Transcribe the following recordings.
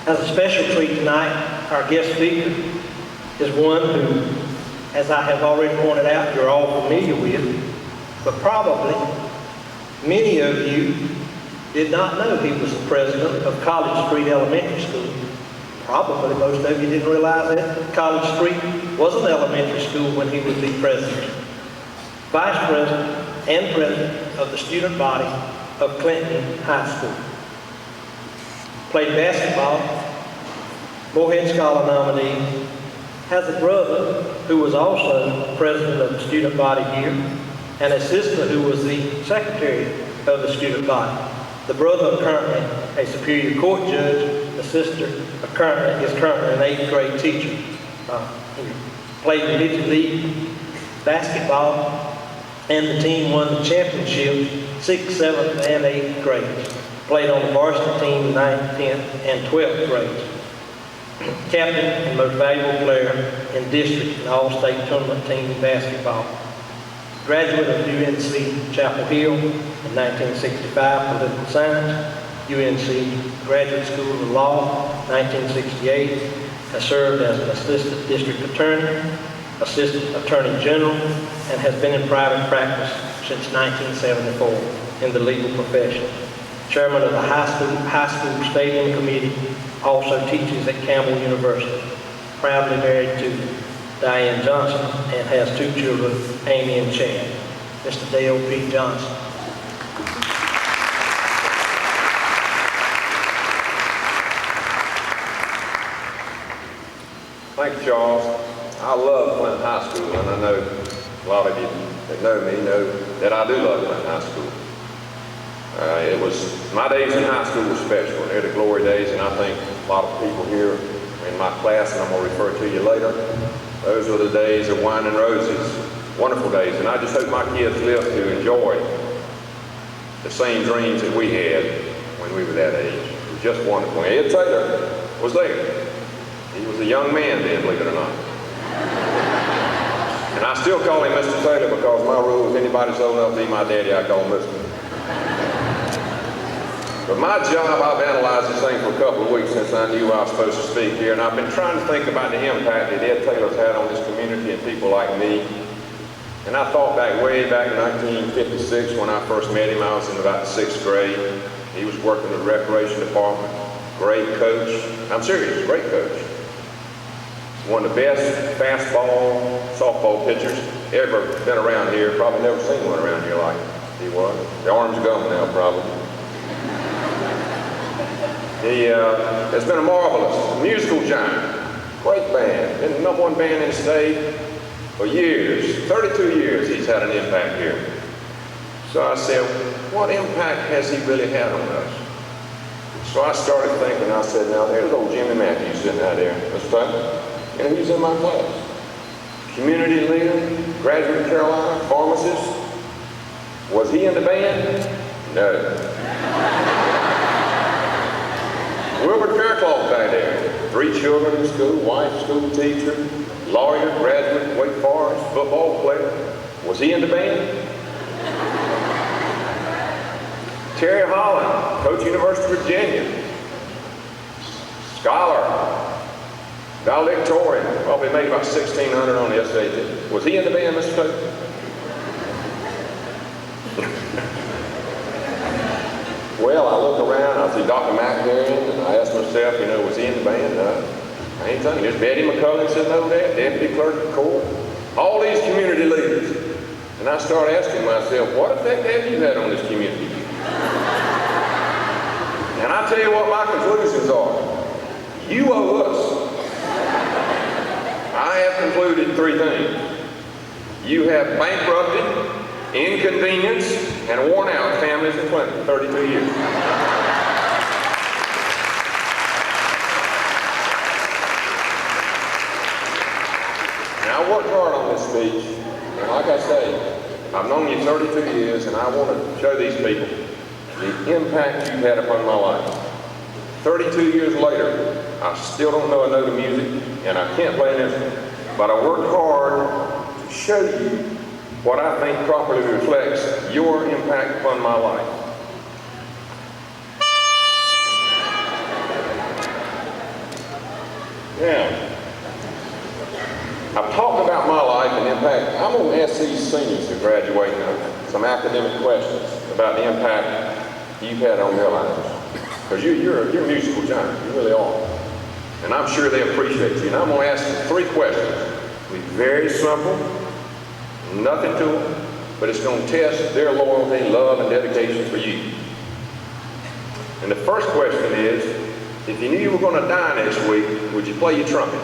As a special treat tonight, our guest speaker is one who, as I have already pointed out, you're all familiar with, but probably many of you did not know he was the president of College Street Elementary School. Probably most of you didn't realize that College Street was an elementary school when he was the president. Vice president and president of the student body of Clinton High School. Played basketball, Morehead Scholar nominee, has a brother who was also president of the student body here, and a sister who was the secretary of the student body. The brother currently a Superior Court judge, the sister is currently an 8th grade teacher. He played Midget League basketball, and the team won the championship 6th, 7th, and 8th grades. Played on the varsity team 9th, 10th, and 12th grades. Captain and most valuable player in district and all-state tournament team basketball. Graduate of UNC Chapel Hill in 1965, political science. UNC Graduate School of Law, 1968. Has served as an assistant district attorney, assistant attorney general, and has been in private practice since 1974 in the legal profession. Chairman of the High School Stadium Committee, also teaches at Campbell University. Proudly married to Diane Johnson and has 2 children, Amy and Chad. Mr. Dale P. Johnson. Thank you, Charles. I love Clinton High School, and I know a lot of you that know me know that I do love Clinton High School. My days in high school were special, and they're the glory days, and I think a lot of people here in my class, and I'm going to refer to you later, those were the days of wine and roses, wonderful days, and I just hope my kids live to enjoy the same dreams that we had when we were that age. It was just wonderful. Ed Taylor was there. He was a young man then, believe it or not. And I still call him Mr. Taylor because my rule is anybody's old enough to be my daddy, I call him Mr. But my job, I've analyzed this thing for a couple of weeks since I knew I was supposed to speak here, and I've been trying to think about the impact that Ed Taylor's had on this community and people like me. And I thought way back in 1956 when I first met him. I was in about the 6th grade. He was working in the recreation department. Great coach. I'm serious, great coach. One of the best fastball, softball pitchers ever been around here. Probably never seen one around here like he was. The arm's gone now, probably. He has been a marvelous musical giant, great band, been the #1 band in the state for years, 32 years he's had an impact here. So I said, what impact has he really had on us? So I started thinking, I said, now there's old Jimmy Matthews sitting out there, this time, and he's in my class. Community leader, graduate of Carolina, pharmacist. Was he in the band? No. Wilbert Faircloth back there, 3 children in school, wife, school teacher, lawyer, graduate, Wake Forest, football player. Was he in the band? Terry Holland, coach, University of Virginia, scholar, valedictorian, probably made about 1,600 on the SAT. Was he in the band, Mr. Taylor? Well, I look around, I see Dr. McNarian, and I ask myself, was he in the band? No. I ain't telling you. There's Betty McCullough sitting over there, deputy clerk of court, all these community leaders. And I start asking myself, what effect have you had on this community? And I tell you what my conclusions are. You owe us. I have concluded 3 things. You have bankrupted, inconvenienced, and worn out families in Clinton for 32 years. Now, I worked hard on this speech, and like I say, I've known you 32 years, and I want to show these people the impact you've had upon my life. 32 years later, I still don't know a note of music, and I can't play an instrument, but I worked hard to show you what I think properly reflects your impact upon my life. I've talked about my life and impact. I'm going to ask these seniors who graduate now some academic questions about the impact you've had on their lives. Because you're a musical giant, you really are. And I'm sure they appreciate you. And I'm going to ask you 3 questions. It'll be very simple, nothing to them, but it's going to test their loyalty, love, and dedication for you. And the first question is, if you knew you were going to die next week, would you play your trumpet?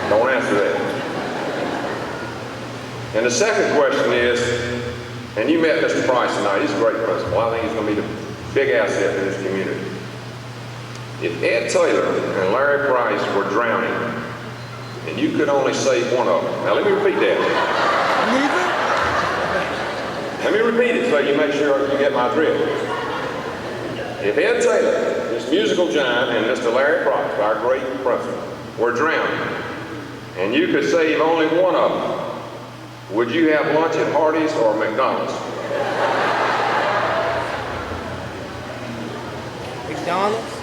Don't answer that. And the second question is, and you met Mr. Price tonight, he's a great principal. I think he's going to be the big asset in this community. If Ed Taylor and Larry Price were drowning, and you could only save one of them. Now let me repeat that. Let me repeat it so you make sure you get my drift. If Ed Taylor, this musical giant, and Mr. Larry Price, our great principal, were drowning, and you could save only one of them, would you have lunch at Hardee's or McDonald's? McDonald's?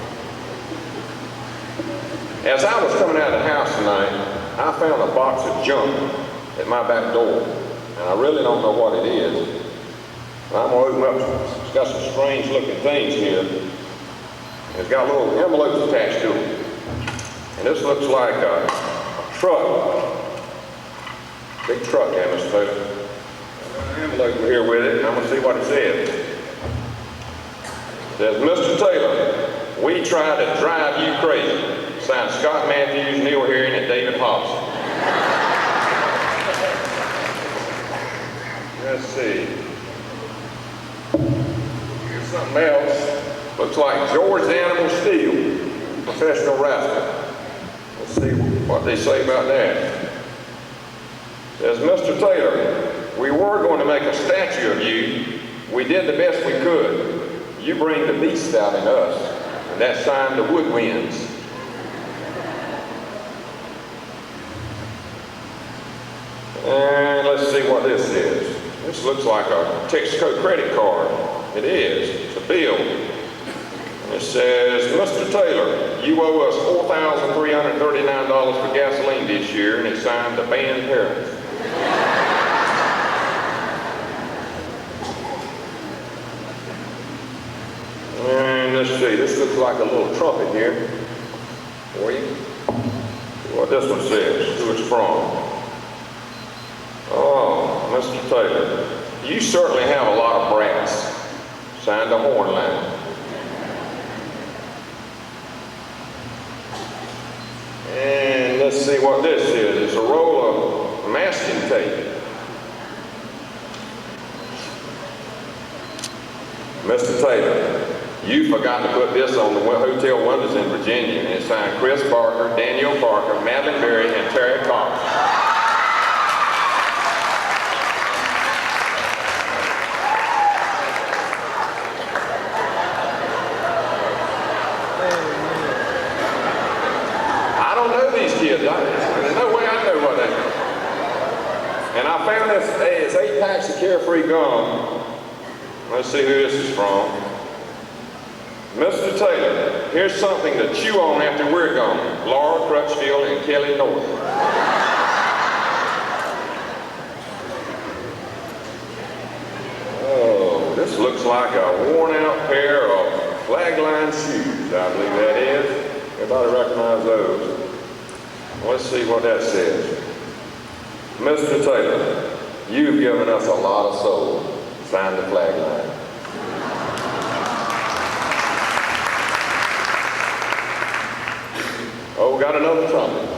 As I was coming out of the house tonight, I found a box of junk at my back door, and I really don't know what it is. And I'm going to open up, it's got some strange looking things here. And it's got little envelopes attached to it. And this looks like a truck. Big truck, there, Mr. Taylor. An envelope here with it, and I'm going to see what it says. It says, Mr. Taylor, we try to drive you crazy. Signed Scott Matthews, Neil Herring, and David Hobson. Let's see. Here's something else. Looks like George Animal Steel, professional wrestler. Let's see what they say about that. It says, Mr. Taylor, we were going to make a statue of you. We did the best we could. You bring the beast out in us. And that's signed the Woodwinds. And let's see what this is. This looks like a Texaco credit card. It is. It's a bill. And it says, Mr. Taylor, you owe us $4,339 for gasoline this year, and it's signed the band parents. And let's see, this looks like a little trumpet here for you. See what this one says, who it's from. Oh, Mr. Taylor, you certainly have a lot of brass. Signed the horn line. And let's see what this is. It's a roll of masking tape. Mr. Taylor, you forgot to put this on the hotel windows in Virginia. And it's signed Chris Barker, Daniel Parker, Madeline Berry, and Terry Cox. There's no way I know what they are. And I found this, hey, it's 8 packs of Carefree gum. Let's see who this is from. Mr. Taylor, here's something to chew on after we're gone. Laura Crutchfield and Kelly North. Oh, this looks like a worn out pair of flagline shoes, I believe that is. Everybody recognize those. Let's see what that says. Mr. Taylor, you've given us a lot of soul. Sign the flag line. Oh, got another trumpet.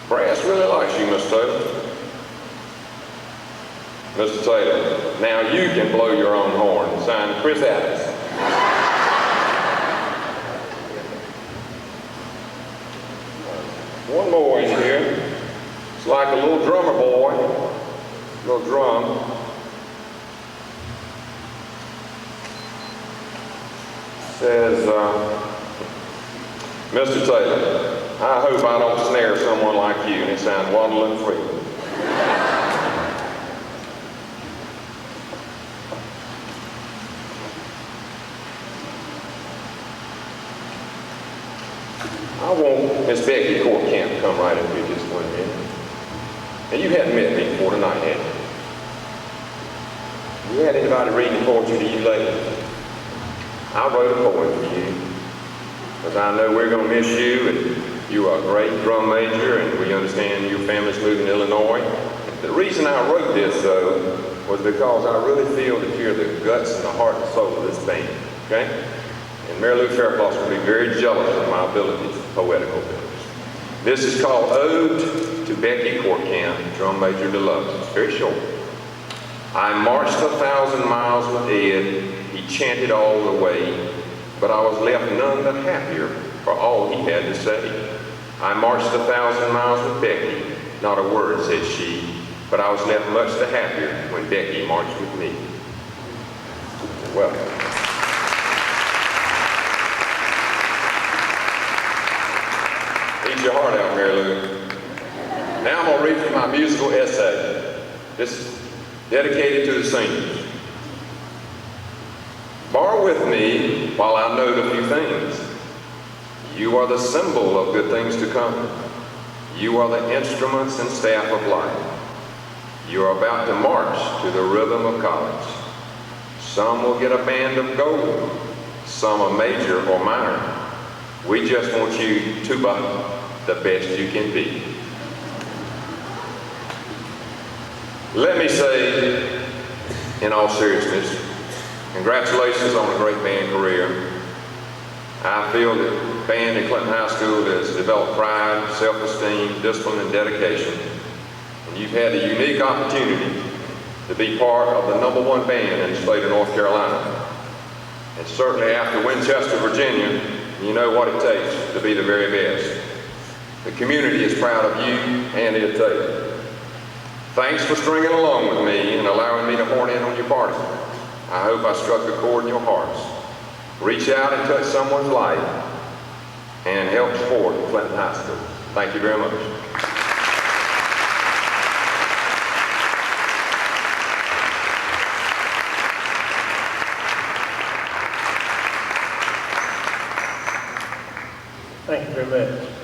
Brass really likes you, Mr. Taylor. Mr. Taylor, now you can blow your own horn. Signed, Chris Adams. One more in here. It's like a little drummer boy, little drum. Says, Mr. Taylor, I hope I don't snare someone like you. And it sounds waddling free. I want Miss Becky Camp to come right up here just 1 minute. And you hadn't met me before tonight, had you? You had anybody reading poetry to you lately? I wrote a poem for you, because I know we're going to miss you, and you are a great drum major, and we understand your family's moving to Illinois. The reason I wrote this, though, was because I really feel that you're the guts and the heart and soul of this band, okay? And Mary Lou Faircloth will be very jealous of my abilities, poetical abilities. This is called Ode to Becky Camp, Drum Major Deluxe. It's very short. I marched 1,000 miles with Ed, he chanted all the way, but I was left none the happier for all he had to say. I marched 1,000 miles with Becky, not a word said she, but I was left much the happier when Becky marched with me. Welcome. Eat your heart out, Mary Lou. Now I'm going to read you my musical essay. This is dedicated to the seniors. Bar with me while I note a few things. You are the symbol of good things to come. You are the instruments and staff of life. You are about to march to the rhythm of college. Some will get a band of gold, some a major or minor. We just want you tuba the best you can be. Let me say, in all seriousness, congratulations on a great band career. I feel that band at Clinton High School has developed pride, self-esteem, discipline, and dedication. And you've had the unique opportunity to be part of the #1 band in the state of North Carolina. And certainly after Winchester, Virginia, you know what it takes to be the very best. The community is proud of you and Ed Taylor. Thanks for stringing along with me and allowing me to horn in on your party. I hope I struck a chord in your hearts. Reach out and touch someone's life and help support Clinton High School. Thank you very much. Thank you very much.